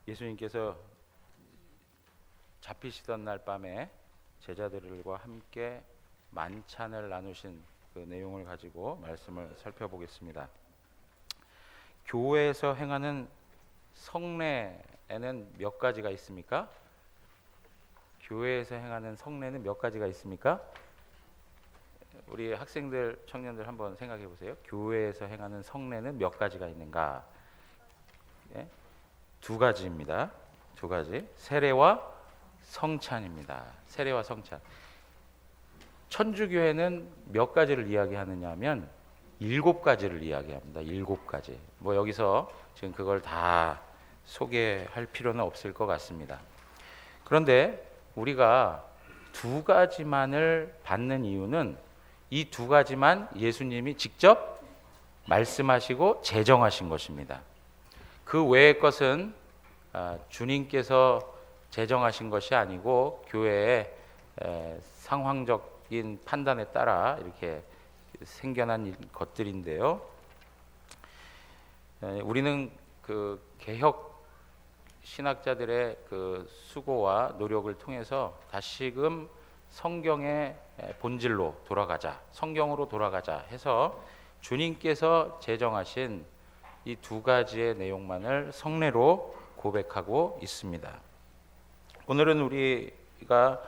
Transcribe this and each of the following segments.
예수님께서 잡히시던 날 밤에 제자들과 함께 만찬을 나누신 그 내용을 가지고 말씀을 살펴보겠습니다. 교회에서 행하는 성례에는 몇 가지가 있습니까? 교회에서 행하는 성례는 몇 가지가 있습니까? 우리 학생들, 청년들 한번 생각해 보세요. 교회에서 행하는 성례는 몇 가지가 있는가? 예? 두 가지입니다. 두 가지. 세례와 성찬입니다. 세례와 성찬. 천주교회는 몇 가지를 이야기하느냐 하면 7가지를 이야기합니다. 7가지. 뭐 여기서 지금 그걸 다 소개할 필요는 없을 것 같습니다. 그런데 우리가 두 가지만을 받는 이유는 이 두 가지만 예수님이 직접 말씀하시고 제정하신 것입니다. 그 외의 것은 주님께서 제정하신 것이 아니고 교회의 상황적인 판단에 따라 이렇게 생겨난 것들인데요. 우리는 그 개혁 신학자들의 그 수고와 노력을 통해서 다시금 성경의 본질로 돌아가자, 성경으로 돌아가자 해서 주님께서 제정하신 이 두 가지의 내용만을 성례로 고백하고 있습니다. 오늘은 우리가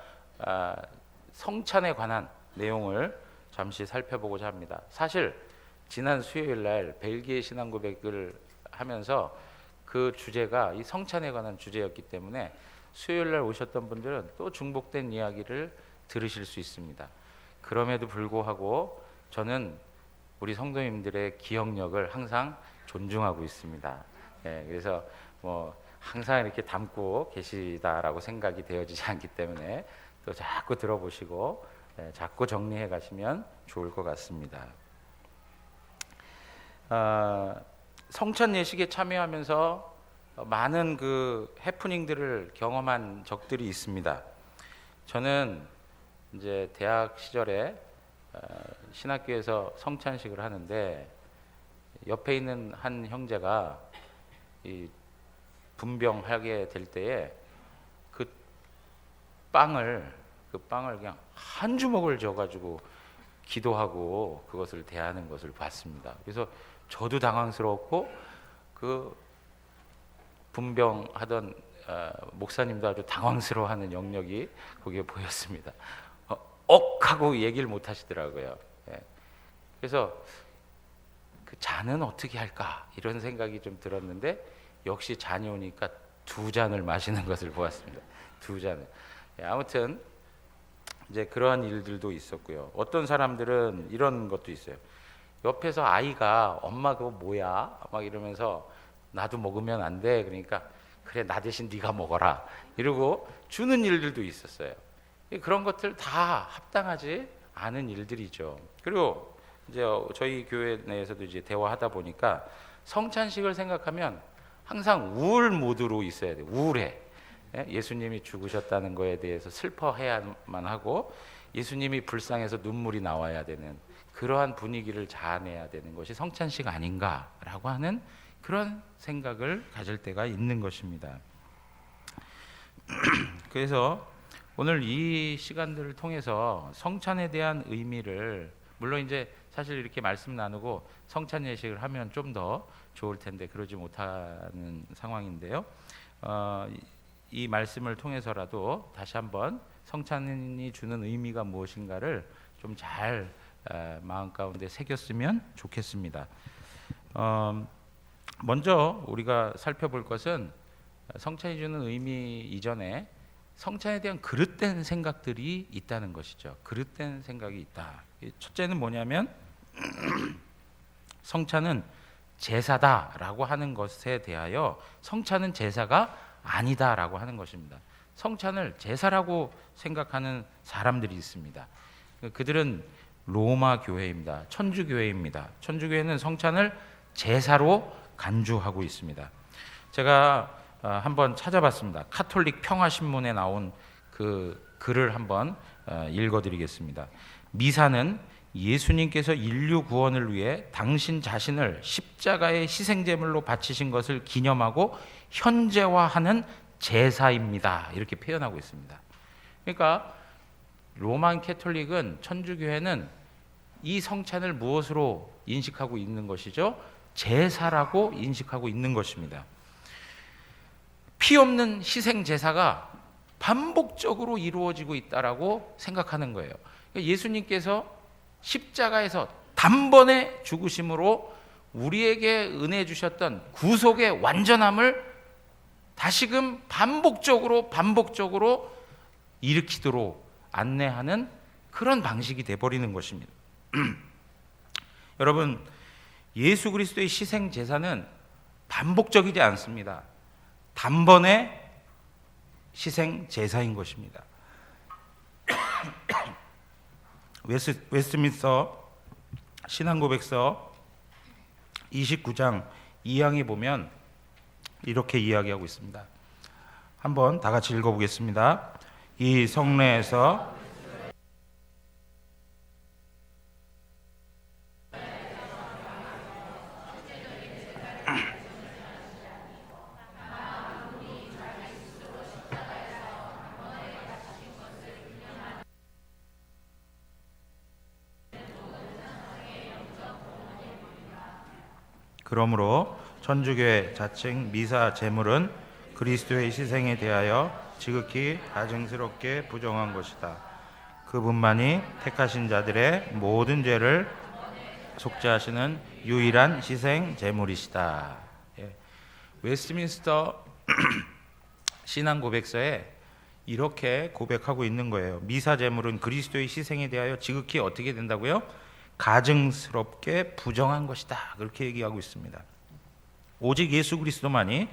성찬에 관한 내용을 잠시 살펴보고자 합니다. 사실 지난 수요일 날 벨기에 신앙 고백을 하면서 그 주제가 이 성찬에 관한 주제였기 때문에 수요일 날 오셨던 분들은 또 중복된 이야기를 들으실 수 있습니다. 그럼에도 불구하고 저는 우리 성도님들의 기억력을 항상 존중하고 있습니다. 그래서 뭐 항상 이렇게 담고 계시다라고 생각이 되어지지 않기 때문에 또 자꾸 들어보시고 자꾸 정리해 가시면 좋을 것 같습니다. 성찬 예식에 참여하면서 많은 그 해프닝들을 경험한 적들이 있습니다. 저는 이제 대학 시절에 신학교에서 성찬식을 하는데 옆에 있는 한 형제가 이 분병하게 될 때에 그 빵을 그냥 한 주먹을 져가지고 기도하고 그것을 대하는 것을 봤습니다. 그래서 저도 당황스러웠고 그 분병하던 목사님도 아주 당황스러워하는 영역이 거기에 보였습니다. 하고 얘기를 못 하시더라고요. 그래서 그 잔은 어떻게 할까 이런 생각이 좀 들었는데 역시 잔이 오니까 2잔을 마시는 것을 보았습니다. 2잔을. 아무튼 이제 그러한 일들도 있었고요. 어떤 사람들은 이런 것도 있어요. 옆에서 아이가 엄마 그거 뭐야? 막 이러면서 나도 먹으면 안 돼. 그러니까 그래 나 대신 네가 먹어라. 이러고 주는 일들도 있었어요. 그런 것들 다 합당하지 않은 일들이죠. 그리고 이제 저희 교회 내에서도 이제 대화하다 보니까 성찬식을 생각하면 항상 우울 모드로 있어야 돼. 우울해. 예수님이 죽으셨다는 거에 대해서 슬퍼해야만 하고 예수님이 불쌍해서 눈물이 나와야 되는 그러한 분위기를 자아내야 되는 것이 성찬식 아닌가라고 하는 그런 생각을 가질 때가 있는 것입니다. 그래서 오늘 이 시간들을 통해서 성찬에 대한 의미를 물론 이제 사실 이렇게 말씀 나누고 성찬 예식을 하면 좀 더 좋을 텐데 그러지 못하는 상황인데요. 이 말씀을 통해서라도 다시 한번 성찬이 주는 의미가 무엇인가를 좀 잘 마음 가운데 새겼으면 좋겠습니다. 먼저 우리가 살펴볼 것은 성찬이 주는 의미 이전에 성찬에 대한 그릇된 생각들이 있다는 것이죠. 그릇된 생각이 있다. 첫째는 뭐냐면 성찬은 제사다라고 하는 것에 대하여 성찬은 제사가 아니다라고 하는 것입니다. 성찬을 제사라고 생각하는 사람들이 있습니다. 그들은 로마 교회입니다. 천주교회입니다. 천주교회는 성찬을 제사로 간주하고 있습니다. 제가 한번 찾아봤습니다. 카톨릭 평화신문에 나온 그 글을 한번 읽어드리겠습니다. 미사는 예수님께서 인류 구원을 위해 당신 자신을 십자가의 희생제물로 바치신 것을 기념하고 현재화하는 제사입니다. 이렇게 표현하고 있습니다. 그러니까 로만 캐톨릭은, 천주교회는 이 성찬을 무엇으로 인식하고 있는 것이죠? 제사라고 인식하고 있는 것입니다. 피 없는 희생 제사가 반복적으로 이루어지고 있다라고 생각하는 거예요. 그러니까 예수님께서 십자가에서 단번에 죽으심으로 우리에게 은혜 주셨던 구속의 완전함을 다시금 반복적으로 일으키도록 안내하는 그런 방식이 돼버리는 것입니다. 여러분, 예수 그리스도의 희생 제사는 반복적이지 않습니다. 단번에 희생 제사인 것입니다. 웨스트민스터 신앙고백서 29장 2항에 보면 이렇게 이야기하고 있습니다. 한번 다 같이 읽어보겠습니다. 이 성례에서 그러므로 천주교의 자칭 미사 제물은 그리스도의 희생에 대하여 지극히 가증스럽게 부정한 것이다. 그분만이 택하신 자들의 모든 죄를 속죄하시는 유일한 희생 제물이시다. 예. 웨스트민스터 신앙 고백서에 이렇게 고백하고 있는 거예요. 미사 제물은 그리스도의 희생에 대하여 지극히 어떻게 된다고요? 가증스럽게 부정한 것이다. 그렇게 얘기하고 있습니다. 오직 예수 그리스도만이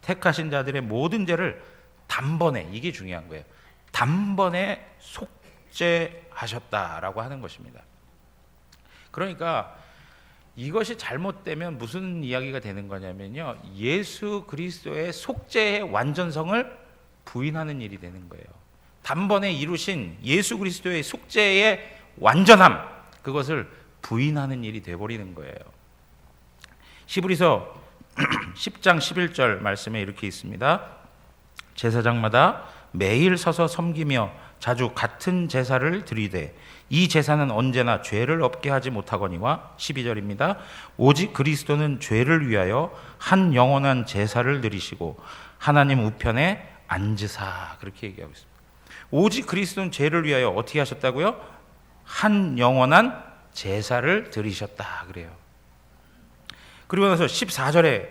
택하신 자들의 모든 죄를 단번에, 이게 중요한 거예요. 단번에 속죄하셨다라고 하는 것입니다. 그러니까 이것이 잘못되면 무슨 이야기가 되는 거냐면요, 예수 그리스도의 속죄의 완전성을 부인하는 일이 되는 거예요. 단번에 이루신 예수 그리스도의 속죄의 완전함, 그것을 부인하는 일이 되어버리는 거예요. 히브리서 10장 11절 말씀에 이렇게 있습니다. 제사장마다 매일 서서 섬기며 자주 같은 제사를 드리되 이 제사는 언제나 죄를 없게 하지 못하거니와, 12절입니다. 오직 그리스도는 죄를 위하여 한 영원한 제사를 드리시고 하나님 우편에 앉으사, 그렇게 얘기하고 있습니다. 오직 그리스도는 죄를 위하여 어떻게 하셨다고요? 한 영원한 제사를 드리셨다 그래요. 그리고 나서 14절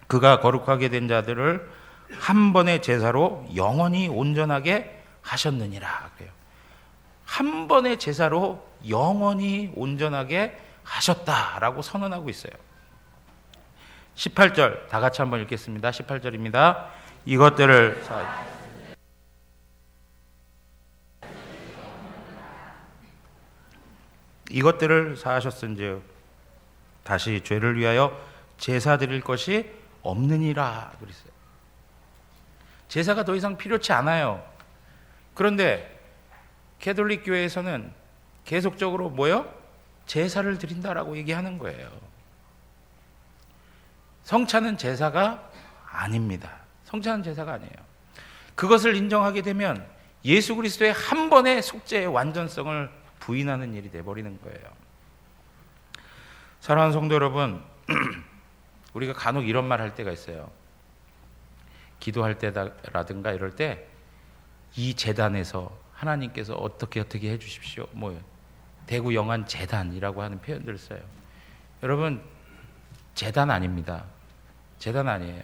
그가 거룩하게 된 자들을 한 번의 제사로 영원히 온전하게 하셨느니라 그래요. 한 번의 제사로 영원히 온전하게 하셨다라고 선언하고 있어요. 18절 다 같이 한번 읽겠습니다. 18절입니다. 이것들을 사하셨은즉 다시 죄를 위하여 제사 드릴 것이 없느니라 그랬어요. 제사가 더 이상 필요치 않아요. 그런데 캐톨릭 교회에서는 계속적으로 뭐요? 제사를 드린다라고 얘기하는 거예요. 성찬은 제사가 아닙니다. 성찬은 제사가 아니에요. 그것을 인정하게 되면 예수 그리스도의 한 번의 속죄의 완전성을 부인하는 일이 돼버리는 거예요. 사랑하는 성도 여러분, 우리가 간혹 이런 말 할 때가 있어요. 기도할 때라든가 이럴 때 이 제단에서 하나님께서 어떻게 해주십시오, 대구 영안 제단이라고 하는 표현들을 써요. 여러분, 제단 아닙니다. 제단 아니에요.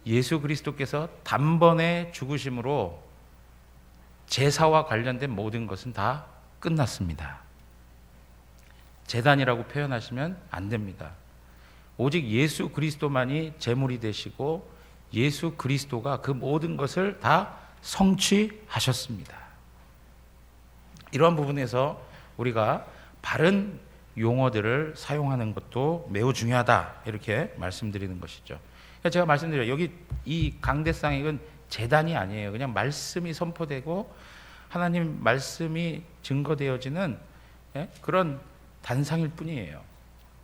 예수 그리스도께서 단번에 죽으심으로 제사와 관련된 모든 것은 다 끝났습니다. 제단이라고 표현하시면 안 됩니다. 오직 예수 그리스도만이 제물이 되시고 예수 그리스도가 그 모든 것을 다 성취하셨습니다. 이러한 부분에서 우리가 바른 용어들을 사용하는 것도 매우 중요하다, 이렇게 말씀드리는 것이죠. 제가 말씀드려요. 여기 이 강대상액은 제단이 아니에요. 그냥 말씀이 선포되고 하나님 말씀이 증거되어지는 그런 단상일 뿐이에요.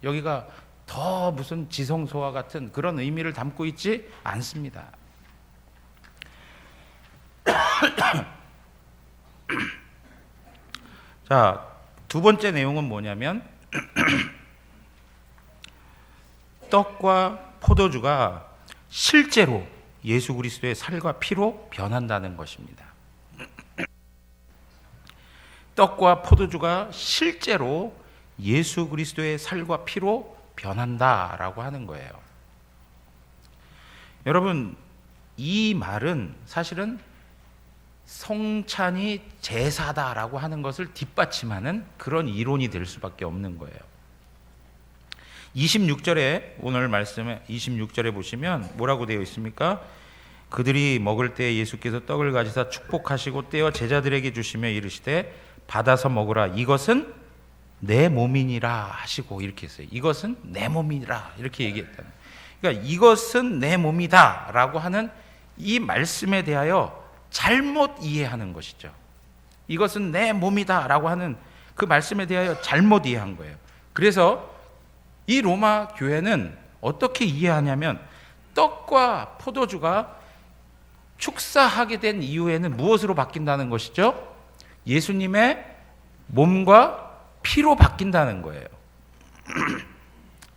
여기가 더 무슨 지성소와 같은 그런 의미를 담고 있지 않습니다. 자, 두 번째 내용은 뭐냐면 떡과 포도주가 실제로 예수 그리스도의 살과 피로 변한다는 것입니다. 떡과 포도주가 실제로 예수 그리스도의 살과 피로 변한다라고 하는 거예요. 여러분, 이 말은 사실은 성찬이 제사다라고 하는 것을 뒷받침하는 그런 이론이 될 수밖에 없는 거예요. 26절에 오늘 말씀에 26절에 보시면 뭐라고 되어 있습니까? 그들이 먹을 때 예수께서 떡을 가지사 축복하시고 떼어 제자들에게 주시며 이르시되 받아서 먹으라 이것은 내 몸이니라 하시고 이렇게 했어요. 이것은 내 몸이라 이렇게 얘기했다. 그러니까 이것은 내 몸이다라고 하는 이 말씀에 대하여 잘못 이해하는 것이죠. 이것은 내 몸이다라고 하는 그 말씀에 대하여 잘못 이해한 거예요. 그래서 이 로마 교회는 어떻게 이해하냐면 떡과 포도주가 축사하게 된 이후에는 무엇으로 바뀐다는 것이죠? 예수님의 몸과 피로 바뀐다는 거예요.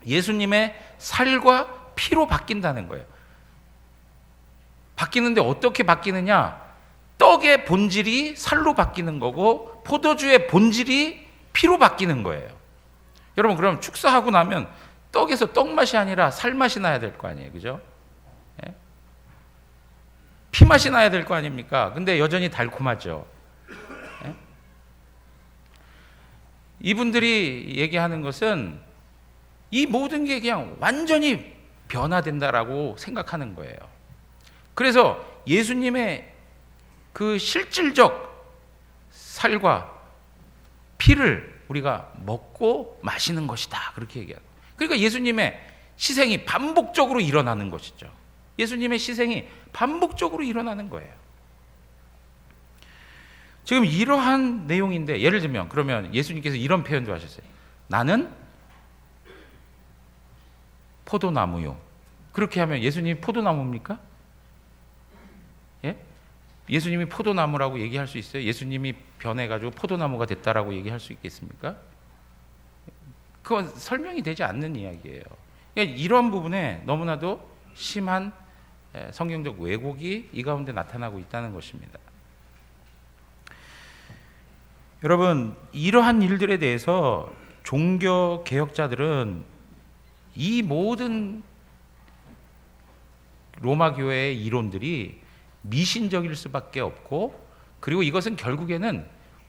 예수님의 살과 피로 바뀐다는 거예요. 바뀌는데 어떻게 바뀌느냐? 떡의 본질이 살로 바뀌는 거고 포도주의 본질이 피로 바뀌는 거예요. 여러분, 그럼 축사하고 나면 떡에서 떡맛이 아니라 살맛이 나야 될 거 아니에요. 그죠? 예? 피맛이 나야 될 거 아닙니까? 근데 여전히 달콤하죠. 예? 이분들이 얘기하는 것은 이 모든 게 그냥 완전히 변화된다라고 생각하는 거예요. 그래서 예수님의 그 실질적 살과 피를 우리가 먹고 마시는 것이다. 그렇게 얘기하고. 그러니까 예수님의 희생이 반복적으로 일어나는 것이죠. 예수님의 희생이 반복적으로 일어나는 거예요. 지금 이러한 내용인데 예를 들면 그러면 예수님께서 이런 표현도 하셨어요. 나는 포도나무요. 그렇게 하면 예수님이 포도나무입니까? 예? 예수님이 포도나무라고 얘기할 수 있어요? 예수님이 변해가지고 포도나무가 됐다라고 얘기할 수 있겠습니까? 그건 설명이 되지 않는 이야기예요. 그러니까 이런 부분에 너무나도 심한 성경적 왜곡이 이 가운데 나타나고 있다는 것입니다. 여러분, 이러한 일들에 대해서 종교 개혁자들은 이 모든 로마 교회의 이론들이 미신적일 수밖에 없고, 그리고 이것은 결국에는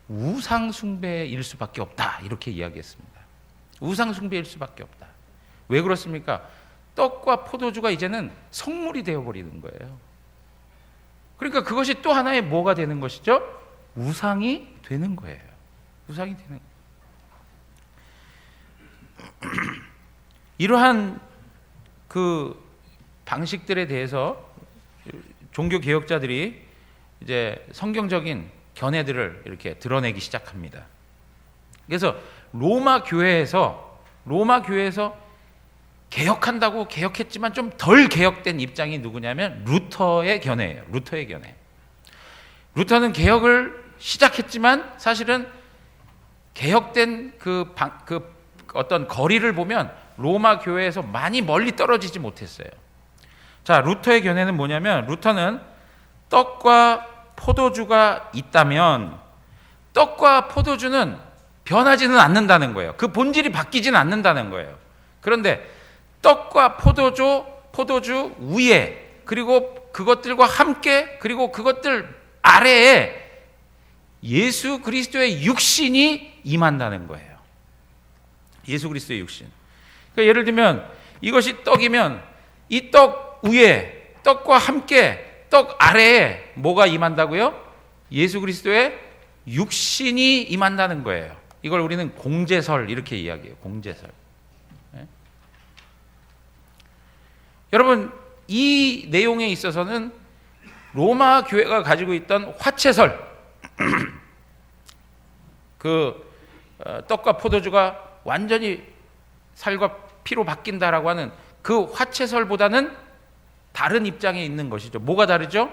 우상 숭배일 수밖에 없다 이렇게 이야기했습니다. 우상 숭배일 수밖에 없다. 왜 그렇습니까? 떡과 포도주가 이제는 성물이 되어버리는 거예요. 그러니까 그것이 또 하나의 뭐가 되는 것이죠? 우상이 되는 거예요. 우상이 되는 거예요. 이러한 그 방식들에 대해서 종교 개혁자들이 이제 성경적인 견해들을 이렇게 드러내기 시작합니다. 그래서 로마 교회에서 개혁한다고 개혁했지만 좀 덜 개혁된 입장이 누구냐면 루터의 견해예요. 루터의 견해. 루터는 개혁을 시작했지만 사실은 개혁된 그 어떤 거리를 보면 로마 교회에서 많이 멀리 떨어지지 못했어요. 자, 루터의 견해는 뭐냐면 루터는 떡과 포도주가 있다면 떡과 포도주는 변하지는 않는다는 거예요. 그 본질이 바뀌지는 않는다는 거예요. 그런데 떡과 포도주 위에, 그리고 그것들과 함께, 그리고 그것들 아래에 예수 그리스도의 육신이 임한다는 거예요. 예수 그리스도의 육신. 그러니까 예를 들면 이것이 떡이면 이 떡 위에, 떡과 함께, 떡 아래에 뭐가 임한다고요? 예수 그리스도의 육신이 임한다는 거예요. 이걸 우리는 공제설 이렇게 이야기해요. 공제설. 네? 여러분, 이 내용에 있어서는 로마 교회가 가지고 있던 화채설, 떡과 포도주가 완전히 살과 피로 바뀐다라고 하는 그 화채설보다는 다른 입장에 있는 것이죠. 뭐가 다르죠?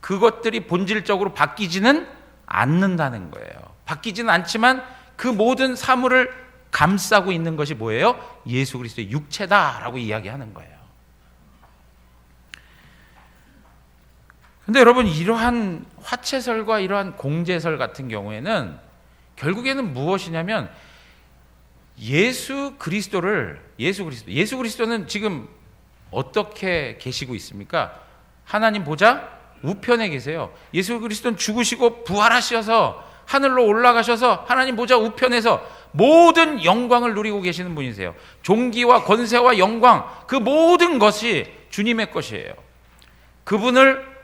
그것들이 본질적으로 바뀌지는 않는다는 거예요. 바뀌지는 않지만 그 모든 사물을 감싸고 있는 것이 뭐예요? 예수 그리스도의 육체다라고 이야기하는 거예요. 근데 여러분, 이러한 화채설과 이러한 공제설 같은 경우에는 결국에는 무엇이냐면 예수 그리스도는 지금 어떻게 계시고 있습니까? 하나님 보좌 우편에 계세요. 예수 그리스도는 죽으시고 부활하셔서 하늘로 올라가셔서 하나님 보좌 우편에서 모든 영광을 누리고 계시는 분이세요. 존귀와 권세와 영광, 그 모든 것이 주님의 것이에요. 그분을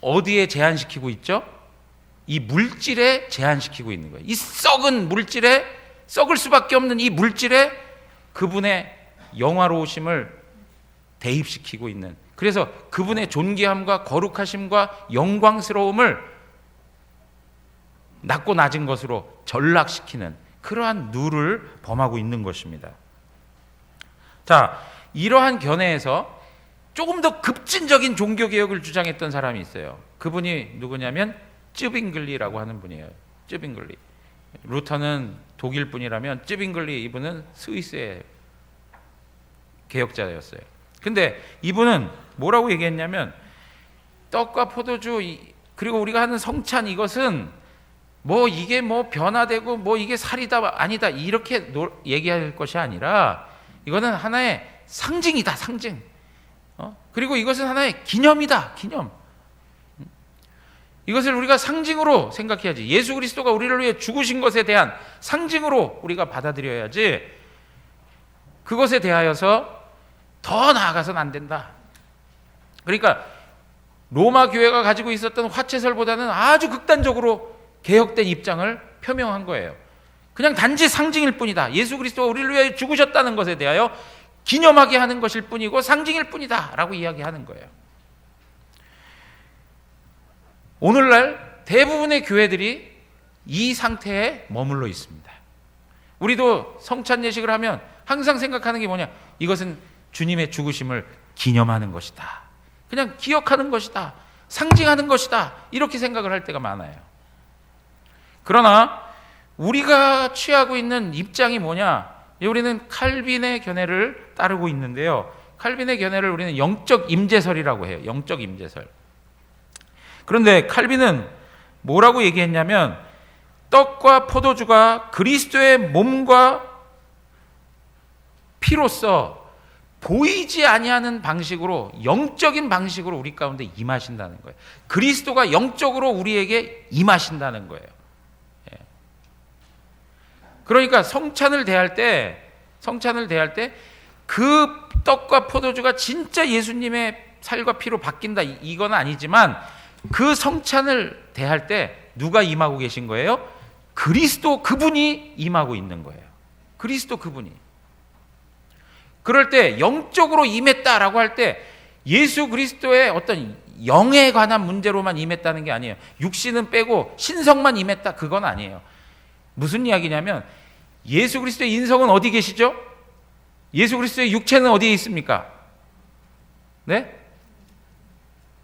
어디에 제한시키고 있죠? 이 물질에 제한시키고 있는 거예요. 이 썩은 물질에, 썩을 수밖에 없는 이 물질에 그분의 영화로우심을 대입시키고 있는, 그래서 그분의 존귀함과 거룩하심과 영광스러움을 낮고 낮은 것으로 전락시키는 그러한 누를 범하고 있는 것입니다. 자, 이러한 견해에서 조금 더 급진적인 종교개혁을 주장했던 사람이 있어요. 그분이 누구냐면 쯔빙글리라고 하는 분이에요. 쯔빙글리. 루터는 독일 분이라면 쯔빙글리 이분은 스위스의 개혁자였어요. 근데 이분은 뭐라고 얘기했냐면 떡과 포도주 그리고 우리가 하는 성찬, 이것은 뭐 이게 뭐 변화되고 뭐 이게 살이다 아니다 이렇게 얘기할 것이 아니라 이거는 하나의 상징이다, 상징. 그리고 이것은 하나의 기념이다, 기념. 이것을 우리가 상징으로 생각해야지. 예수 그리스도가 우리를 위해 죽으신 것에 대한 상징으로 우리가 받아들여야지, 그것에 대하여서 더 나아가서는 안 된다. 그러니까 로마 교회가 가지고 있었던 화채설보다는 아주 극단적으로 개혁된 입장을 표명한 거예요. 그냥 단지 상징일 뿐이다. 예수 그리스도가 우리를 위해 죽으셨다는 것에 대하여 기념하게 하는 것일 뿐이고 상징일 뿐이다 라고 이야기하는 거예요. 오늘날 대부분의 교회들이 이 상태에 머물러 있습니다. 우리도 성찬 예식을 하면 항상 생각하는 게 뭐냐? 이것은 주님의 죽으심을 기념하는 것이다. 그냥 기억하는 것이다. 상징하는 것이다. 이렇게 생각을 할 때가 많아요. 그러나 우리가 취하고 있는 입장이 뭐냐? 우리는 칼빈의 견해를 따르고 있는데요. 칼빈의 견해를 우리는 영적 임재설이라고 해요. 영적 임재설. 그런데 칼빈은 뭐라고 얘기했냐면 떡과 포도주가 그리스도의 몸과 피로써 보이지 아니하는 방식으로, 영적인 방식으로 우리 가운데 임하신다는 거예요. 그리스도가 영적으로 우리에게 임하신다는 거예요. 그러니까 성찬을 대할 때 그 떡과 포도주가 진짜 예수님의 살과 피로 바뀐다 이건 아니지만 그 성찬을 대할 때 누가 임하고 계신 거예요? 그리스도 그분이 임하고 있는 거예요. 그리스도 그분이. 그럴 때 영적으로 임했다라고 할 때 예수 그리스도의 어떤 영에 관한 문제로만 임했다는 게 아니에요. 육신은 빼고 신성만 임했다, 그건 아니에요. 무슨 이야기냐면 예수 그리스도의 인성은 어디 계시죠? 예수 그리스도의 육체는 어디에 있습니까? 네?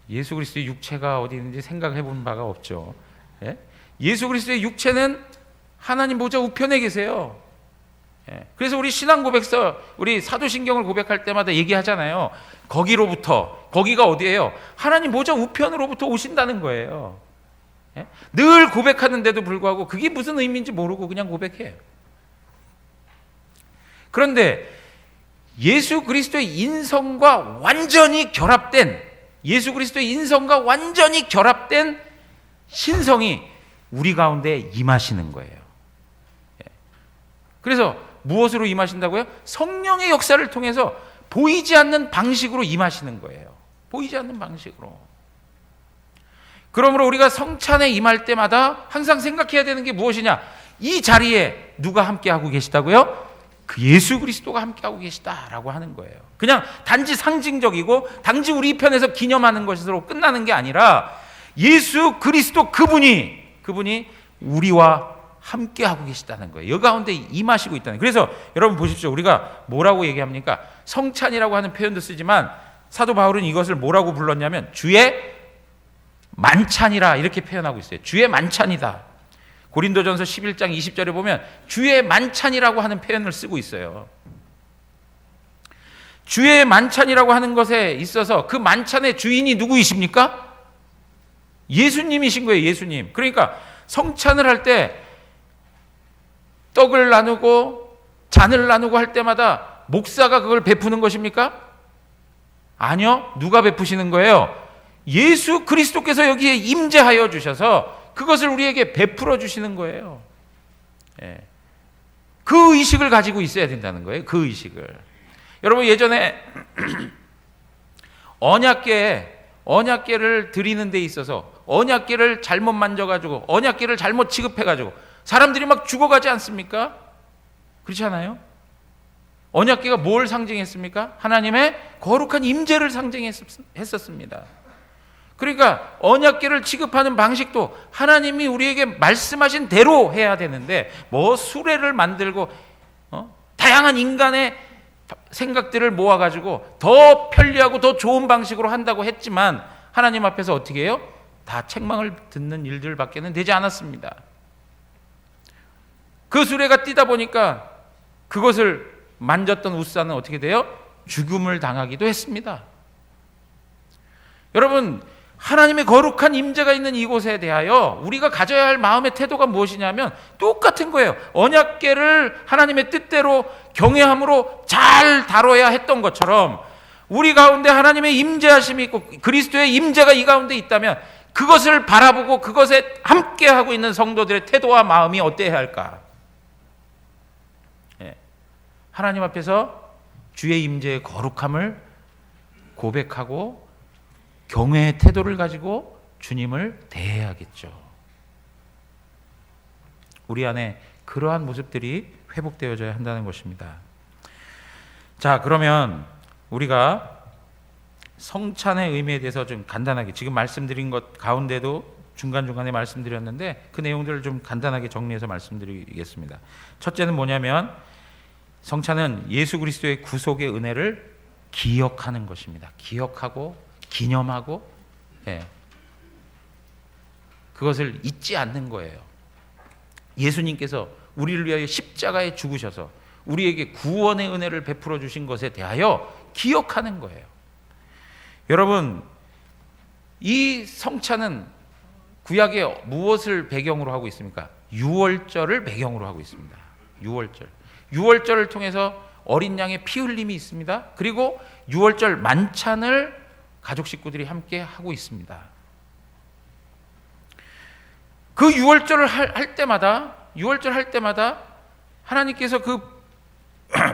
예수 그리스도의 육체가 어디 있는지 생각해 본 바가 없죠. 예? 예수 그리스도의 육체는 하나님 보좌 우편에 계세요. 예. 그래서 우리 신앙 고백서, 우리 사도신경을 고백할 때마다 얘기하잖아요. 거기가 어디예요? 하나님 보좌 우편으로부터 오신다는 거예요. 예? 늘 고백하는데도 불구하고 그게 무슨 의미인지 모르고 그냥 고백해요. 그런데 예수 그리스도의 인성과 완전히 결합된, 예수 그리스도의 인성과 완전히 결합된 신성이 우리 가운데 임하시는 거예요. 그래서 무엇으로 임하신다고요? 성령의 역사를 통해서 보이지 않는 방식으로 임하시는 거예요. 보이지 않는 방식으로. 그러므로 우리가 성찬에 임할 때마다 항상 생각해야 되는 게 무엇이냐? 이 자리에 누가 함께하고 계시다고요? 그 예수 그리스도가 함께하고 계시다라고 하는 거예요. 그냥 단지 상징적이고 단지 우리 편에서 기념하는 것으로 끝나는 게 아니라 예수 그리스도 그분이 우리와 함께 하고 계시다는 거예요. 여 가운데 임하시고 있다는 거예요. 그래서 여러분 보십시오. 우리가 뭐라고 얘기합니까? 성찬이라고 하는 표현도 쓰지만 사도 바울은 이것을 뭐라고 불렀냐면 주의 만찬이라 이렇게 표현하고 있어요. 주의 만찬이다. 고린도전서 11장 20절에 보면 주의 만찬이라고 하는 표현을 쓰고 있어요. 주의 만찬이라고 하는 것에 있어서 그 만찬의 주인이 누구이십니까? 예수님이신 거예요. 예수님. 그러니까 성찬을 할 때 떡을 나누고 잔을 나누고 할 때마다 목사가 그걸 베푸는 것입니까? 아니요. 누가 베푸시는 거예요? 예수 그리스도께서 여기에 임재하여 주셔서 그것을 우리에게 베풀어 주시는 거예요. 예. 그 의식을 가지고 있어야 된다는 거예요. 그 의식을. 여러분 예전에 언약궤를 드리는 데 있어서 언약궤를 잘못 만져가지고 언약궤를 잘못 취급해가지고 사람들이 막 죽어가지 않습니까? 그렇지 않아요? 언약궤가 뭘 상징했습니까? 하나님의 거룩한 임재를 상징했었습니다. 그러니까 언약궤를 취급하는 방식도 하나님이 우리에게 말씀하신 대로 해야 되는데 뭐 수레를 만들고 다양한 인간의 생각들을 모아가지고 더 편리하고 더 좋은 방식으로 한다고 했지만 하나님 앞에서 어떻게 해요? 다 책망을 듣는 일들밖에는 되지 않았습니다. 그 수레가 뛰다 보니까 그것을 만졌던 우사는 어떻게 돼요? 죽음을 당하기도 했습니다. 여러분 하나님의 거룩한 임재가 있는 이곳에 대하여 우리가 가져야 할 마음의 태도가 무엇이냐면 똑같은 거예요. 언약궤를 하나님의 뜻대로 경외함으로 잘 다뤄야 했던 것처럼 우리 가운데 하나님의 임재하심이 있고 그리스도의 임재가 이 가운데 있다면 그것을 바라보고 그것에 함께하고 있는 성도들의 태도와 마음이 어때야 할까? 하나님 앞에서 주의 임재의 거룩함을 고백하고 경외의 태도를 가지고 주님을 대해야겠죠. 우리 안에 그러한 모습들이 회복되어져야 한다는 것입니다. 자, 그러면 우리가 성찬의 의미에 대해서 좀 간단하게 지금 말씀드린 것 가운데도 중간중간에 말씀드렸는데 그 내용들을 좀 간단하게 정리해서 말씀드리겠습니다. 첫째는 뭐냐면 성찬은 예수 그리스도의 구속의 은혜를 기억하는 것입니다. 기억하고 기념하고 그것을 잊지 않는 거예요. 예수님께서 우리를 위하여 십자가에 죽으셔서 우리에게 구원의 은혜를 베풀어 주신 것에 대하여 기억하는 거예요. 여러분 이 성찬은 구약에 무엇을 배경으로 하고 있습니까? 유월절을 배경으로 하고 있습니다. 유월절을 통해서 어린 양의 피 흘림이 있습니다. 그리고 유월절 만찬을 가족 식구들이 함께 하고 있습니다. 그 유월절을 할 때마다 하나님께서 그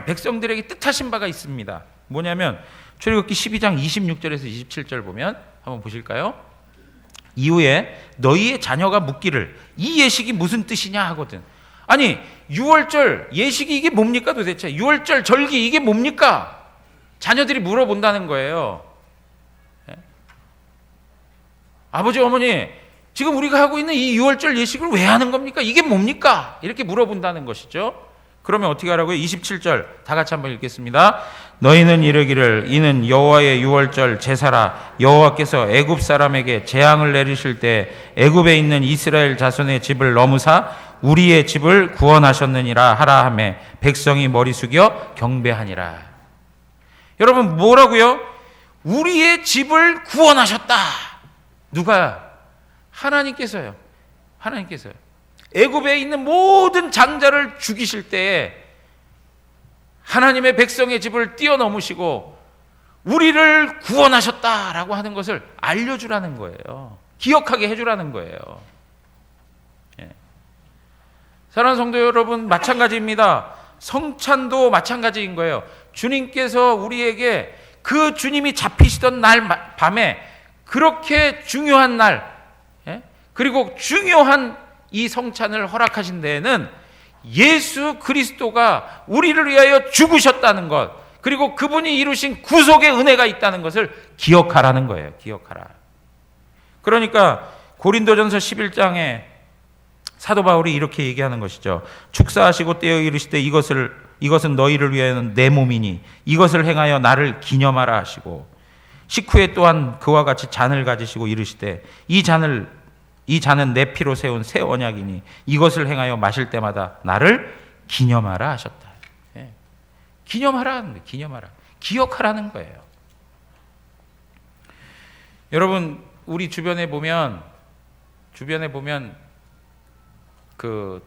백성들에게 뜻하신 바가 있습니다. 뭐냐면 출애굽기 12장 26절에서 27절 보면 한번 보실까요? 이후에 너희의 자녀가 묻기를 이 예식이 무슨 뜻이냐 하거든. 아니 유월절 예식이 이게 뭡니까 도대체? 유월절 절기 이게 뭡니까? 자녀들이 물어본다는 거예요. 아버지 어머니 지금 우리가 하고 있는 이 유월절 예식을 왜 하는 겁니까? 이게 뭡니까? 이렇게 물어본다는 것이죠. 그러면 어떻게 하라고요? 27절 다 같이 한번 읽겠습니다. 너희는 이르기를 이는 여호와의 유월절 제사라. 여호와께서 애굽 사람에게 재앙을 내리실 때 애굽에 있는 이스라엘 자손의 집을 넘으사 우리의 집을 구원하셨느니라 하라 하매 백성이 머리 숙여 경배하니라. 여러분 뭐라고요? 우리의 집을 구원하셨다. 누가? 하나님께서요. 애굽에 있는 모든 장자를 죽이실 때에 하나님의 백성의 집을 뛰어넘으시고 우리를 구원하셨다라고 하는 것을 알려주라는 거예요. 기억하게 해주라는 거예요. 사랑하는 성도 여러분, 마찬가지입니다. 성찬도 마찬가지인 거예요. 주님께서 우리에게 그 주님이 잡히시던 날 밤에 그렇게 중요한 날, 그리고 중요한 이 성찬을 허락하신 데에는 예수 그리스도가 우리를 위하여 죽으셨다는 것, 그리고 그분이 이루신 구속의 은혜가 있다는 것을 기억하라는 거예요. 기억하라. 그러니까 고린도전서 11장에 사도 바울이 이렇게 얘기하는 것이죠. 축사하시고 떼어 이르시되 이것은 너희를 위하여 내 몸이니 이것을 행하여 나를 기념하라 하시고, 식후에 또한 그와 같이 잔을 가지시고 이르시되 이 잔은 내 피로 세운 새 언약이니 이것을 행하여 마실 때마다 나를 기념하라 하셨다. 예. 기념하라는 거예요. 기념하라. 기억하라는 거예요. 여러분, 우리 주변에 보면 그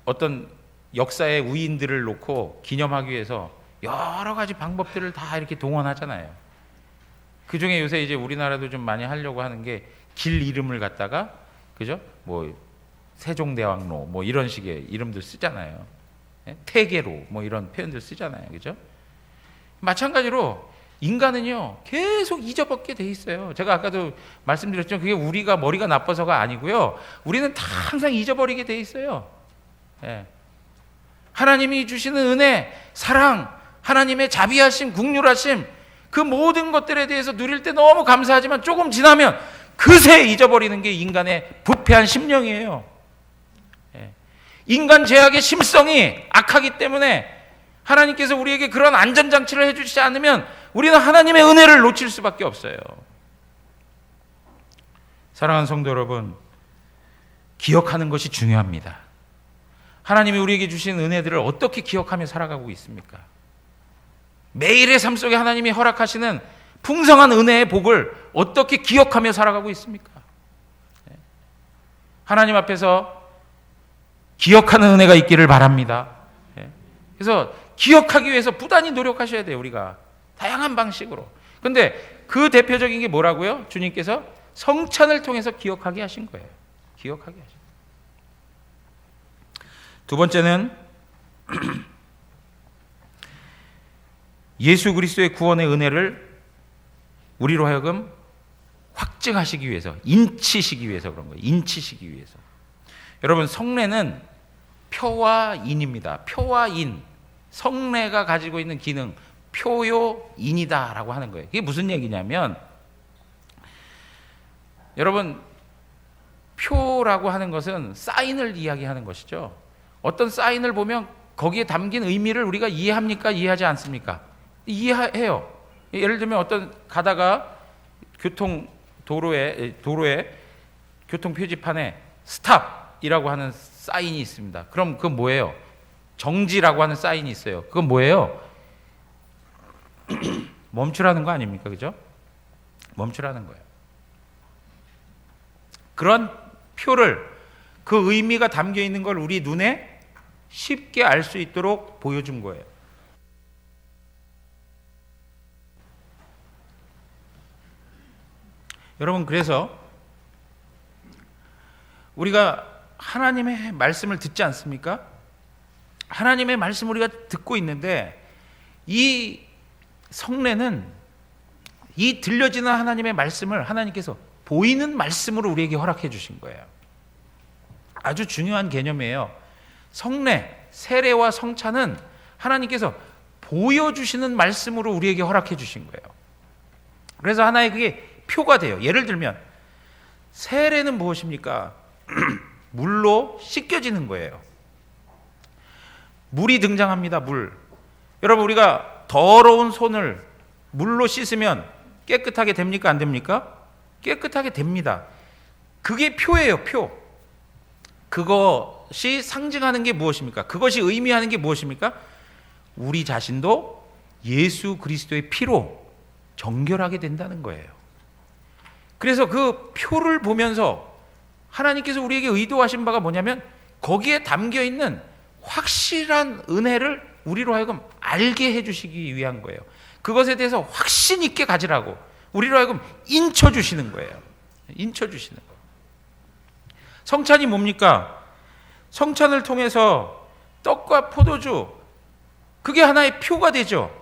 어떤 역사의 우인들을 놓고 기념하기 위해서 여러 가지 방법들을 다 이렇게 동원하잖아요. 그 중에 요새 이제 우리나라도 좀 많이 하려고 하는 게 길 이름을 갖다가, 그죠? 뭐 세종대왕로 뭐 이런 식의 이름들 쓰잖아요. 태계로 뭐 이런 표현들 쓰잖아요. 그죠? 마찬가지로 인간은요 계속 잊어먹게 돼 있어요. 제가 아까도 말씀드렸죠. 그게 우리가 머리가 나빠서가 아니고요, 우리는 다 항상 잊어버리게 돼 있어요. 예. 하나님이 주시는 은혜, 사랑, 하나님의 자비하심, 긍휼하심, 그 모든 것들에 대해서 누릴 때 너무 감사하지만 조금 지나면 그새 잊어버리는 게 인간의 부패한 심령이에요. 예. 인간 죄악의 심성이 악하기 때문에 하나님께서 우리에게 그런 안전장치를 해주시지 않으면 우리는 하나님의 은혜를 놓칠 수밖에 없어요. 사랑하는 성도 여러분, 기억하는 것이 중요합니다. 하나님이 우리에게 주신 은혜들을 어떻게 기억하며 살아가고 있습니까? 매일의 삶 속에 하나님이 허락하시는 풍성한 은혜의 복을 어떻게 기억하며 살아가고 있습니까? 하나님 앞에서 기억하는 은혜가 있기를 바랍니다. 그래서 기억하기 위해서 부단히 노력하셔야 돼요. 우리가 다양한 방식으로. 근데 그 대표적인 게 뭐라고요? 주님께서 성찬을 통해서 기억하게 하신 거예요. 기억하게 하신 거예요. 두 번째는 예수 그리스도의 구원의 은혜를 우리로 하여금 확증하시기 위해서, 인치시기 위해서 그런 거예요. 인치시기 위해서. 여러분, 성례는 표와 인입니다. 표와 인. 성례가 가지고 있는 기능, 표요인이다라고 하는 거예요. 이게 무슨 얘기냐면, 여러분, 표라고 하는 것은 사인을 이야기하는 것이죠. 어떤 사인을 보면 거기에 담긴 의미를 우리가 이해합니까? 이해하지 않습니까? 이해해요. 예를 들면 어떤 가다가 도로에 교통 표지판에 스탑이라고 하는 사인이 있습니다. 그럼 그건 뭐예요? 정지라고 하는 사인이 있어요. 그건 뭐예요? 멈추라는 거 아닙니까? 그죠? 멈추라는 거예요. 그런 표를, 그 의미가 담겨 있는 걸 우리 눈에 쉽게 알 수 있도록 보여준 거예요. 여러분, 그래서 우리가 하나님의 말씀을 듣지 않습니까? 하나님의 말씀을 우리가 듣고 있는데, 이 성례는 이 들려지는 하나님의 말씀을 하나님께서 보이는 말씀으로 우리에게 허락해 주신 거예요. 아주 중요한 개념이에요. 성례, 세례와 성찬은 하나님께서 보여주시는 말씀으로 우리에게 허락해 주신 거예요. 그래서 하나의 그게 표가 돼요. 예를 들면 세례는 무엇입니까? 물로 씻겨지는 거예요. 물이 등장합니다. 물. 여러분, 우리가 더러운 손을 물로 씻으면 깨끗하게 됩니까? 안 됩니까? 깨끗하게 됩니다. 그게 표예요. 표. 그것이 상징하는 게 무엇입니까? 그것이 의미하는 게 무엇입니까? 우리 자신도 예수 그리스도의 피로 정결하게 된다는 거예요. 그래서 그 표를 보면서 하나님께서 우리에게 의도하신 바가 뭐냐면, 거기에 담겨 있는 확실한 은혜를 우리로 하여금 알게 해주시기 위한 거예요. 그것에 대해서 확신 있게 가지라고 우리로 하여금 인쳐주시는 거예요. 인쳐주시는 거예요. 성찬이 뭡니까? 성찬을 통해서 떡과 포도주, 그게 하나의 표가 되죠.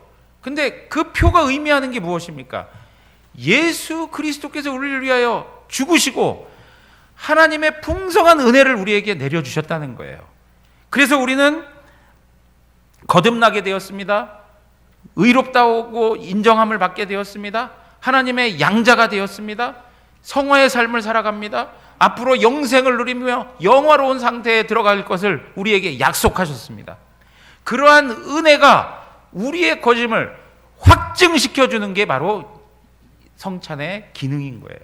근데 그 표가 의미하는 게 무엇입니까? 예수 그리스도께서 우리를 위하여 죽으시고 하나님의 풍성한 은혜를 우리에게 내려주셨다는 거예요. 그래서 우리는 거듭나게 되었습니다. 의롭다고 인정함을 받게 되었습니다. 하나님의 양자가 되었습니다. 성화의 삶을 살아갑니다. 앞으로 영생을 누리며 영화로운 상태에 들어갈 것을 우리에게 약속하셨습니다. 그러한 은혜가 우리의 거짓을 확증시켜 주는 게 바로 성찬의 기능인 거예요.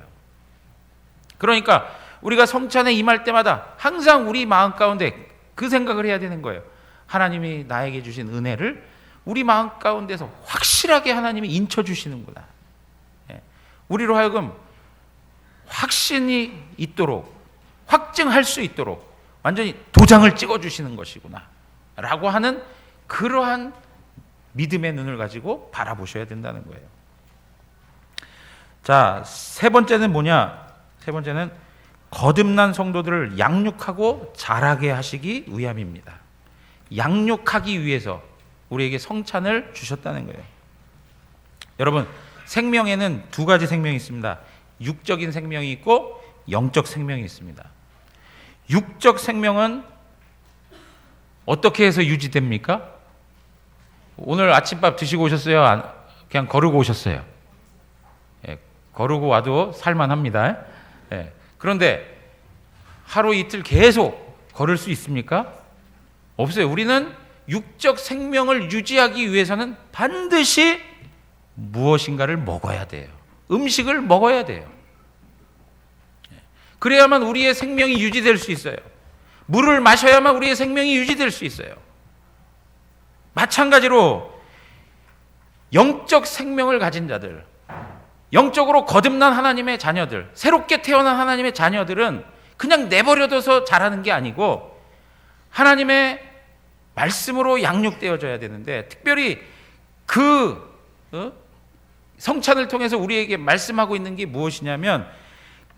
그러니까 우리가 성찬에 임할 때마다 항상 우리 마음 가운데 그 생각을 해야 되는 거예요. 하나님이 나에게 주신 은혜를 우리 마음 가운데서 확실하게 하나님이 인쳐 주시는구나. 우리로 하여금 확신이 있도록, 확증할 수 있도록 완전히 도장을 찍어 주시는 것이구나 라고 하는 그러한 믿음의 눈을 가지고 바라보셔야 된다는 거예요. 자, 세 번째는 뭐냐? 세 번째는 거듭난 성도들을 양육하고 자라게 하시기 위함입니다. 양육하기 위해서 우리에게 성찬을 주셨다는 거예요. 여러분, 생명에는 두 가지 생명이 있습니다. 육적인 생명이 있고 영적 생명이 있습니다. 육적 생명은 어떻게 해서 유지됩니까? 오늘 아침밥 드시고 오셨어요? 그냥 거르고 오셨어요? 거르고 와도 살만합니다. 그런데 하루 이틀 계속 걸을 수 있습니까? 없어요. 우리는 육적 생명을 유지하기 위해서는 반드시 무엇인가를 먹어야 돼요. 음식을 먹어야 돼요. 그래야만 우리의 생명이 유지될 수 있어요. 물을 마셔야만 우리의 생명이 유지될 수 있어요. 마찬가지로 영적 생명을 가진 자들, 영적으로 거듭난 하나님의 자녀들, 새롭게 태어난 하나님의 자녀들은 그냥 내버려둬서 자라는 게 아니고 하나님의 말씀으로 양육되어져야 되는데, 특별히 그 성찬을 통해서 우리에게 말씀하고 있는 게 무엇이냐면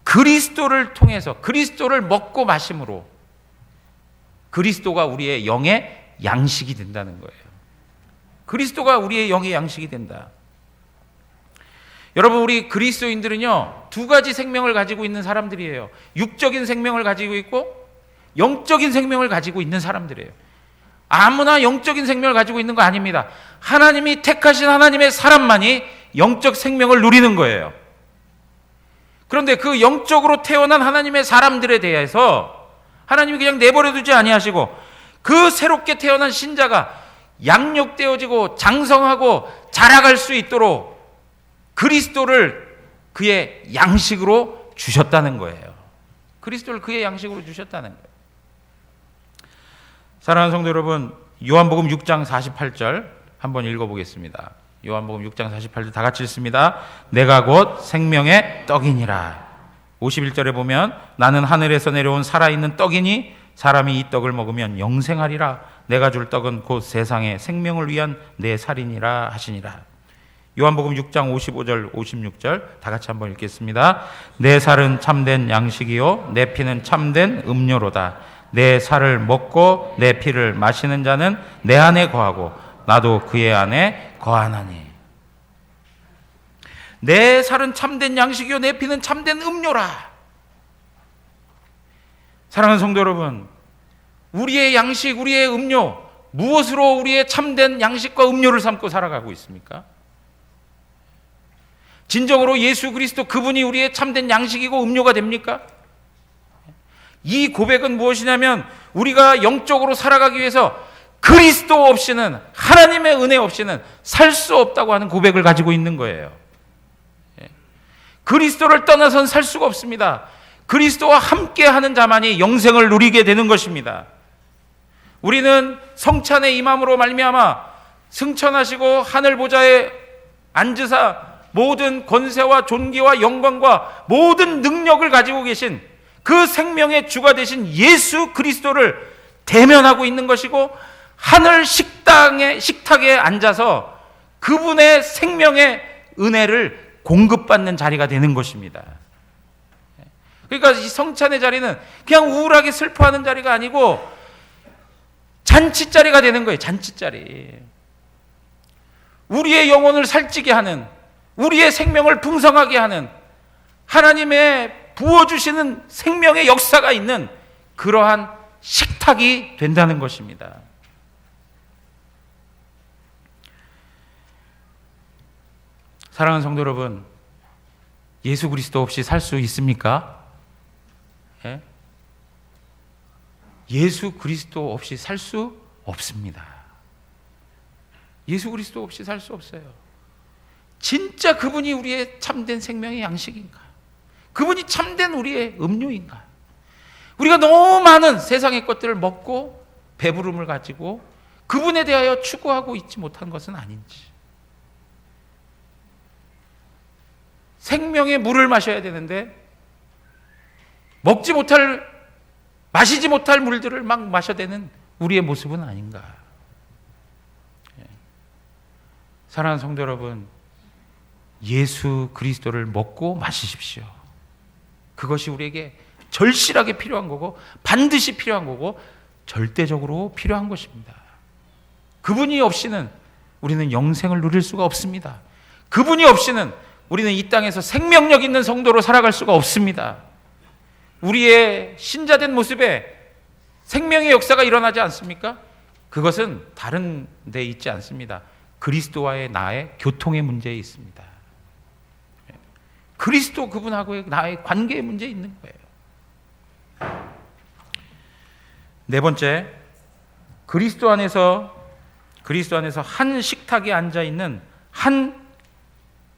그리스도를 통해서, 그리스도를 먹고 마심으로 그리스도가 우리의 영의 양식이 된다는 거예요. 그리스도가 우리의 영의 양식이 된다. 여러분, 우리 그리스도인들은요, 두 가지 생명을 가지고 있는 사람들이에요. 육적인 생명을 가지고 있고 영적인 생명을 가지고 있는 사람들이에요. 아무나 영적인 생명을 가지고 있는 거 아닙니다. 하나님이 택하신 하나님의 사람만이 영적 생명을 누리는 거예요. 그런데 그 영적으로 태어난 하나님의 사람들에 대해서 하나님이 그냥 내버려두지 아니하시고 그 새롭게 태어난 신자가 양육되어지고 장성하고 자라갈 수 있도록 그리스도를 그의 양식으로 주셨다는 거예요. 그리스도를 그의 양식으로 주셨다는 거예요. 사랑하는 성도 여러분, 요한복음 6장 48절 한번 읽어보겠습니다. 요한복음 6장 48절 다 같이 읽습니다. 내가 곧 생명의 떡이니라. 51절에 보면 나는 하늘에서 내려온 살아있는 떡이니 사람이 이 떡을 먹으면 영생하리라. 내가 줄 떡은 곧 세상의 생명을 위한 내 살이니라 하시니라. 요한복음 6장 55절 56절 다 같이 한번 읽겠습니다. 내 살은 참된 양식이요 내 피는 참된 음료로다. 내 살을 먹고 내 피를 마시는 자는 내 안에 거하고 나도 그의 안에 거하나니. 내 살은 참된 양식이요 내 피는 참된 음료라. 사랑하는 성도 여러분, 우리의 양식, 우리의 음료, 무엇으로 우리의 참된 양식과 음료를 삼고 살아가고 있습니까? 진정으로 예수 그리스도 그분이 우리의 참된 양식이고 음료가 됩니까? 이 고백은 무엇이냐면 우리가 영적으로 살아가기 위해서 그리스도 없이는, 하나님의 은혜 없이는 살 수 없다고 하는 고백을 가지고 있는 거예요. 그리스도를 떠나선 살 수가 없습니다. 그리스도와 함께하는 자만이 영생을 누리게 되는 것입니다. 우리는 성찬의 임함으로 말미암아 승천하시고 하늘 보좌에 앉으사 모든 권세와 존귀와 영광과 모든 능력을 가지고 계신 그 생명의 주가 되신 예수 그리스도를 대면하고 있는 것이고, 하늘 식탁에 앉아서 그분의 생명의 은혜를 공급받는 자리가 되는 것입니다. 그러니까 이 성찬의 자리는 그냥 우울하게 슬퍼하는 자리가 아니고 잔치자리가 되는 거예요. 잔치자리. 우리의 영혼을 살찌게 하는, 우리의 생명을 풍성하게 하는 하나님의 부어주시는 생명의 역사가 있는 그러한 식탁이 된다는 것입니다. 사랑하는 성도 여러분, 예수 그리스도 없이 살 수 있습니까? 예수 그리스도 없이 살 수 없습니다. 예수 그리스도 없이 살 수 없어요. 진짜 그분이 우리의 참된 생명의 양식인가? 그분이 참된 우리의 음료인가? 우리가 너무 많은 세상의 것들을 먹고 배부름을 가지고 그분에 대하여 추구하고 있지 못한 것은 아닌지. 생명의 물을 마셔야 되는데 마시지 못할 물들을 막 마셔대는 우리의 모습은 아닌가. 사랑하는 성도 여러분, 예수 그리스도를 먹고 마시십시오. 그것이 우리에게 절실하게 필요한 거고 반드시 필요한 거고 절대적으로 필요한 것입니다. 그분이 없이는 우리는 영생을 누릴 수가 없습니다. 그분이 없이는 우리는 이 땅에서 생명력 있는 성도로 살아갈 수가 없습니다. 우리의 신자된 모습에 생명의 역사가 일어나지 않습니까? 그것은 다른 데 있지 않습니다. 그리스도와의 나의 교통의 문제에 있습니다. 그리스도 그분하고의 나의 관계의 문제에 있는 거예요. 네 번째, 그리스도 안에서 한 식탁에 앉아 있는 한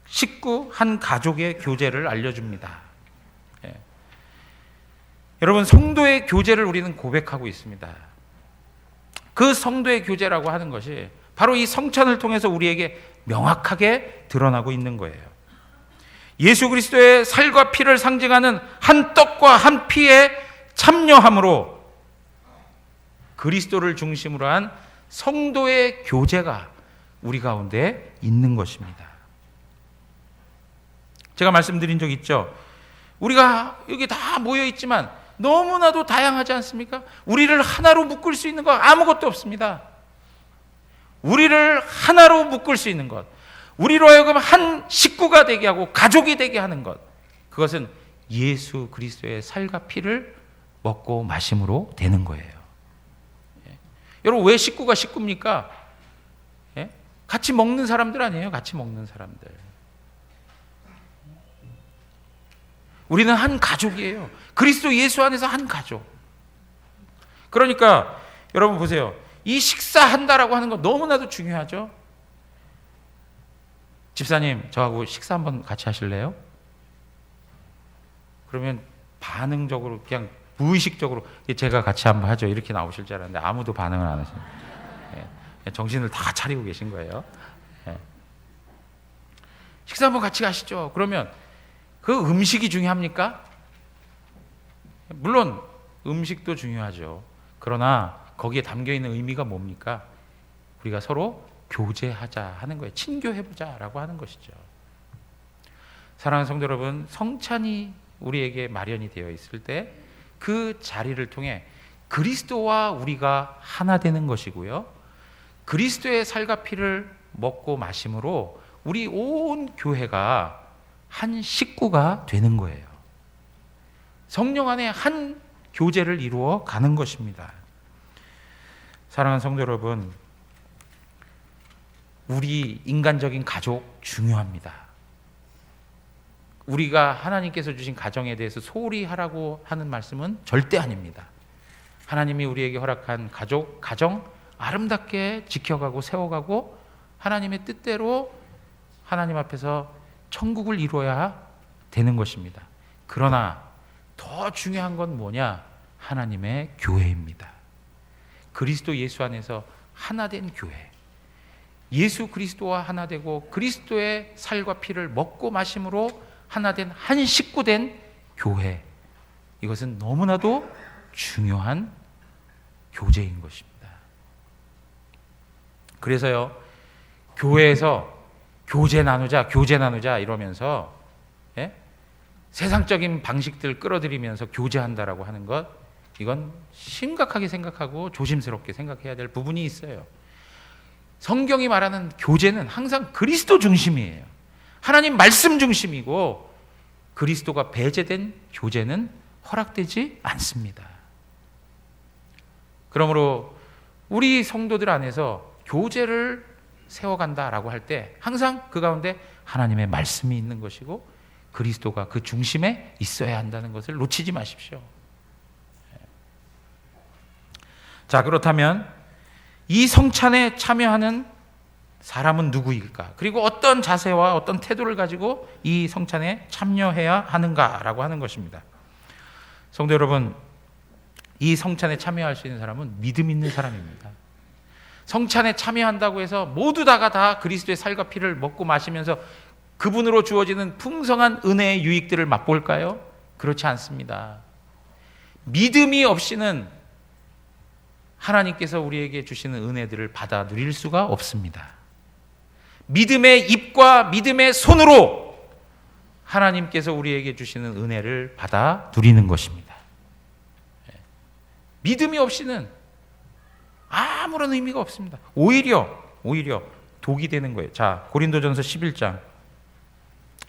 식구, 한 가족의 교제를 알려줍니다. 여러분, 성도의 교제를 우리는 고백하고 있습니다. 그 성도의 교제라고 하는 것이 바로 이 성찬을 통해서 우리에게 명확하게 드러나고 있는 거예요. 예수 그리스도의 살과 피를 상징하는 한 떡과 한 피에 참여함으로 그리스도를 중심으로 한 성도의 교제가 우리 가운데 있는 것입니다. 제가 말씀드린 적 있죠? 우리가 여기 다 모여 있지만 너무나도 다양하지 않습니까? 우리를 하나로 묶을 수 있는 것 아무것도 없습니다. 우리를 하나로 묶을 수 있는 것, 우리로 하여금 한 식구가 되게 하고 가족이 되게 하는 것, 그것은 예수 그리스도의 살과 피를 먹고 마심으로 되는 거예요. 여러분, 왜 식구가 식구입니까? 같이 먹는 사람들 아니에요? 같이 먹는 사람들. 우리는 한 가족이에요. 그리스도 예수 안에서 한 가족. 그러니까 여러분 보세요. 이 식사한다라고 하는 거 너무나도 중요하죠. 집사님, 저하고 식사 한번 같이 하실래요? 그러면 반응적으로 그냥 무의식적으로 제가 같이 한번 하죠 이렇게 나오실 줄 알았는데 아무도 반응을 안 하시네요. 정신을 다 차리고 계신 거예요. 식사 한번 같이 가시죠. 그러면 그 음식이 중요합니까? 물론 음식도 중요하죠. 그러나 거기에 담겨있는 의미가 뭡니까? 우리가 서로 교제하자 하는 거예요. 친교해보자라고 하는 것이죠. 사랑하는 성도 여러분, 성찬이 우리에게 마련이 되어 있을 때 그 자리를 통해 그리스도와 우리가 하나 되는 것이고요. 그리스도의 살과 피를 먹고 마심으로 우리 온 교회가 한 식구가 되는 거예요. 성령 안에 한 교제를 이루어 가는 것입니다. 사랑하는 성도 여러분, 우리 인간적인 가족 중요합니다. 우리가 하나님께서 주신 가정에 대해서 소홀히 하라고 하는 말씀은 절대 아닙니다. 하나님이 우리에게 허락한 가정 아름답게 지켜가고 세워가고 하나님의 뜻대로 하나님 앞에서 천국을 이루어야 되는 것입니다. 그러나 더 중요한 건 뭐냐? 하나님의 교회입니다. 그리스도 예수 안에서 하나 된 교회. 예수 그리스도와 하나 되고 그리스도의 살과 피를 먹고 마심으로 하나 된 한 식구 된 교회. 이것은 너무나도 중요한 교제인 것입니다. 그래서요, 교회에서 교제 나누자 이러면서 세상적인 방식들 끌어들이면서 교제한다라고 하는 것, 이건 심각하게 생각하고 조심스럽게 생각해야 될 부분이 있어요. 성경이 말하는 교제는 항상 그리스도 중심이에요. 하나님 말씀 중심이고 그리스도가 배제된 교제는 허락되지 않습니다. 그러므로 우리 성도들 안에서 교제를 세워간다라고 할 때 항상 그 가운데 하나님의 말씀이 있는 것이고 그리스도가 그 중심에 있어야 한다는 것을 놓치지 마십시오. 자, 그렇다면 이 성찬에 참여하는 사람은 누구일까? 그리고 어떤 자세와 어떤 태도를 가지고 이 성찬에 참여해야 하는가라고 하는 것입니다. 성도 여러분, 이 성찬에 참여할 수 있는 사람은 믿음 있는 사람입니다. 성찬에 참여한다고 해서 모두 다 그리스도의 살과 피를 먹고 마시면서 그분으로 주어지는 풍성한 은혜의 유익들을 맛볼까요? 그렇지 않습니다. 믿음이 없이는 하나님께서 우리에게 주시는 은혜들을 받아 누릴 수가 없습니다. 믿음의 입과 믿음의 손으로 하나님께서 우리에게 주시는 은혜를 받아 누리는 것입니다. 믿음이 없이는 아무런 의미가 없습니다. 오히려 독이 되는 거예요. 자, 고린도전서 11장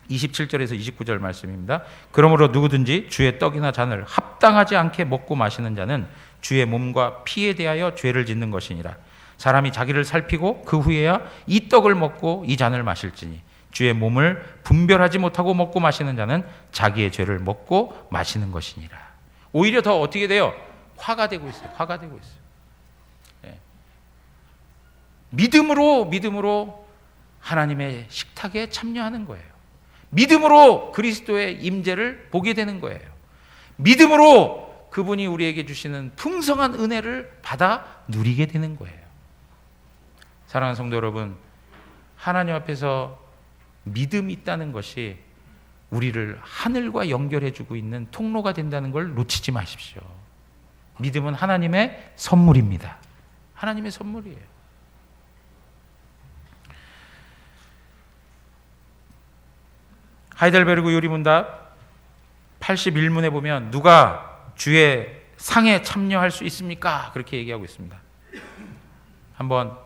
27절에서 29절 말씀입니다. 그러므로 누구든지 주의 떡이나 잔을 합당하지 않게 먹고 마시는 자는 주의 몸과 피에 대하여 죄를 짓는 것이니라. 사람이 자기를 살피고 그 후에야 이 떡을 먹고 이 잔을 마실지니 주의 몸을 분별하지 못하고 먹고 마시는 자는 자기의 죄를 먹고 마시는 것이니라. 오히려 더 어떻게 돼요? 화가 되고 있어요. 예. 믿음으로 하나님의 식탁에 참여하는 거예요. 믿음으로 그리스도의 임재를 보게 되는 거예요. 믿음으로 그분이 우리에게 주시는 풍성한 은혜를 받아 누리게 되는 거예요. 사랑하는 성도 여러분, 하나님 앞에서 믿음이 있다는 것이 우리를 하늘과 연결해주고 있는 통로가 된다는 걸 놓치지 마십시오. 믿음은 하나님의 선물입니다. 하나님의 선물이에요. 하이델베르그 요리문답 81문에 보면 누가 주의 상에 참여할 수 있습니까? 그렇게 얘기하고 있습니다. 한번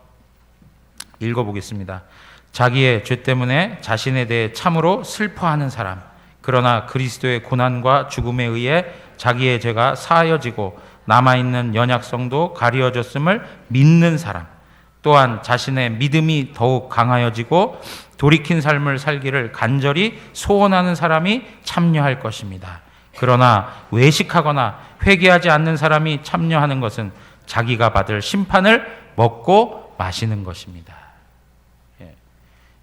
읽어보겠습니다. 자기의 죄 때문에 자신에 대해 참으로 슬퍼하는 사람, 그러나 그리스도의 고난과 죽음에 의해 자기의 죄가 사하여지고 남아있는 연약성도 가려졌음을 믿는 사람, 또한 자신의 믿음이 더욱 강하여지고 돌이킨 삶을 살기를 간절히 소원하는 사람이 참여할 것입니다. 그러나 외식하거나 회개하지 않는 사람이 참여하는 것은 자기가 받을 심판을 먹고 마시는 것입니다. 예.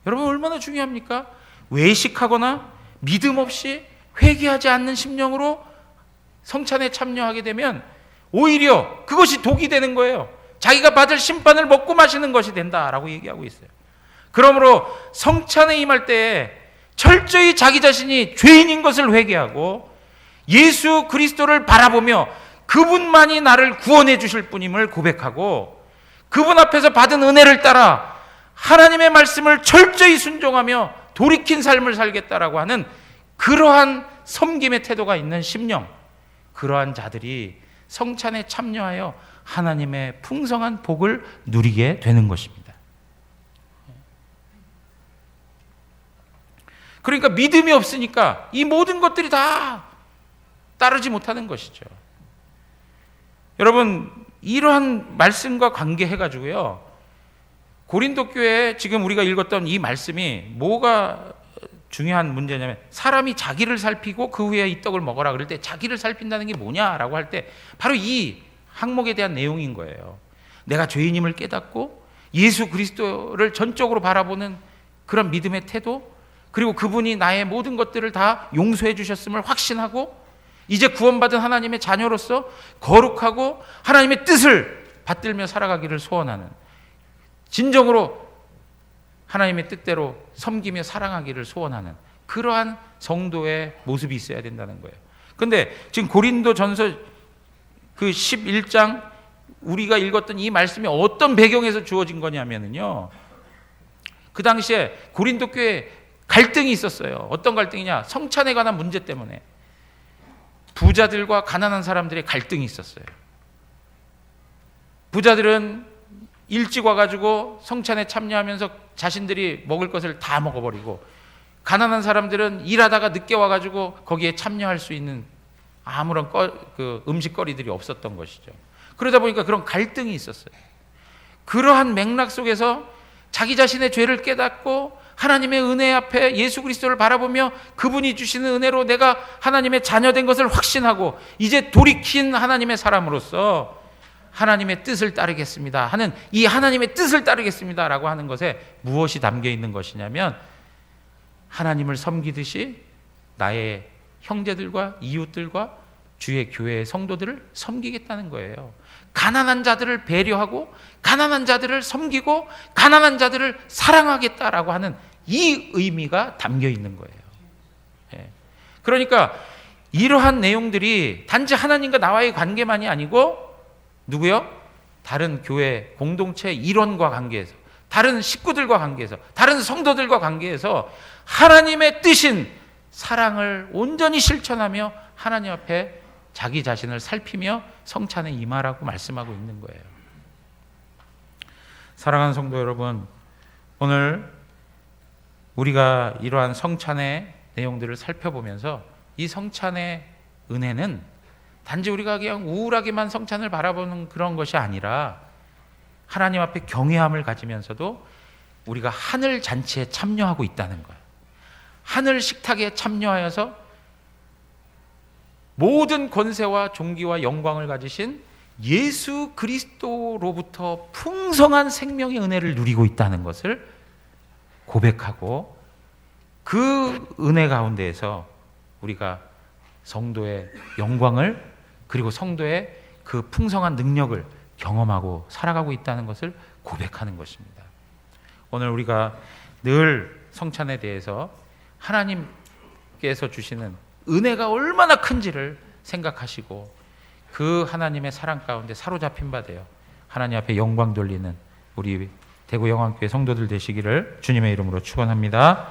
여러분, 얼마나 중요합니까? 외식하거나 믿음 없이 회개하지 않는 심령으로 성찬에 참여하게 되면 오히려 그것이 독이 되는 거예요. 자기가 받을 심판을 먹고 마시는 것이 된다라고 얘기하고 있어요. 그러므로 성찬에 임할 때에 철저히 자기 자신이 죄인인 것을 회개하고 예수 그리스도를 바라보며 그분만이 나를 구원해 주실 분임을 고백하고 그분 앞에서 받은 은혜를 따라 하나님의 말씀을 철저히 순종하며 돌이킨 삶을 살겠다라고 하는 그러한 섬김의 태도가 있는 심령, 그러한 자들이 성찬에 참여하여 하나님의 풍성한 복을 누리게 되는 것입니다. 그러니까 믿음이 없으니까 이 모든 것들이 다 따르지 못하는 것이죠. 여러분, 이러한 말씀과 관계해가지고요, 고린도 교회에 지금 우리가 읽었던 이 말씀이 뭐가 중요한 문제냐면, 사람이 자기를 살피고 그 후에 이 떡을 먹어라 그럴 때 자기를 살핀다는 게 뭐냐라고 할 때 바로 이 항목에 대한 내용인 거예요. 내가 죄인임을 깨닫고 예수 그리스도를 전적으로 바라보는 그런 믿음의 태도, 그리고 그분이 나의 모든 것들을 다 용서해 주셨음을 확신하고 이제 구원받은 하나님의 자녀로서 거룩하고 하나님의 뜻을 받들며 살아가기를 소원하는, 진정으로 하나님의 뜻대로 섬기며 사랑하기를 소원하는 그러한 성도의 모습이 있어야 된다는 거예요. 그런데 지금 고린도전서 그 11장 우리가 읽었던 이 말씀이 어떤 배경에서 주어진 거냐면요, 그 당시에 고린도 교회에 갈등이 있었어요. 어떤 갈등이냐? 성찬에 관한 문제 때문에 부자들과 가난한 사람들의 갈등이 있었어요. 부자들은 일찍 와가지고 성찬에 참여하면서 자신들이 먹을 것을 다 먹어버리고, 가난한 사람들은 일하다가 늦게 와가지고 거기에 참여할 수 있는 아무런 음식거리들이 없었던 것이죠. 그러다 보니까 그런 갈등이 있었어요. 그러한 맥락 속에서 자기 자신의 죄를 깨닫고 하나님의 은혜 앞에 예수 그리스도를 바라보며 그분이 주시는 은혜로 내가 하나님의 자녀된 것을 확신하고 이제 돌이킨 하나님의 사람으로서 하나님의 뜻을 따르겠습니다 하는 이 하나님의 뜻을 따르겠습니다라고 하는 것에 무엇이 담겨 있는 것이냐면 하나님을 섬기듯이 나의 형제들과 이웃들과 주의 교회의 성도들을 섬기겠다는 거예요. 가난한 자들을 배려하고 가난한 자들을 섬기고 가난한 자들을 사랑하겠다라고 하는 이 의미가 담겨 있는 거예요. 예. 그러니까 이러한 내용들이 단지 하나님과 나와의 관계만이 아니고 누구요? 다른 교회 공동체 일원과 관계에서, 다른 식구들과 관계에서, 다른 성도들과 관계에서 하나님의 뜻인 사랑을 온전히 실천하며 하나님 앞에 자기 자신을 살피며 성찬에 임하라고 말씀하고 있는 거예요. 사랑하는 성도 여러분, 오늘 우리가 이러한 성찬의 내용들을 살펴보면서 이 성찬의 은혜는 단지 우리가 그냥 우울하게만 성찬을 바라보는 그런 것이 아니라 하나님 앞에 경외함을 가지면서도 우리가 하늘 잔치에 참여하고 있다는 거예요. 하늘 식탁에 참여하여서 모든 권세와 존귀와 영광을 가지신 예수 그리스도로부터 풍성한 생명의 은혜를 누리고 있다는 것을 고백하고 그 은혜 가운데에서 우리가 성도의 영광을 그리고 성도의 그 풍성한 능력을 경험하고 살아가고 있다는 것을 고백하는 것입니다. 오늘 우리가 늘 성찬에 대해서 하나님께서 주시는 은혜가 얼마나 큰지를 생각하시고 그 하나님의 사랑 가운데 사로잡힌 바 되어 하나님 앞에 영광 돌리는 우리 대구 영안교회 성도들 되시기를 주님의 이름으로 축원합니다.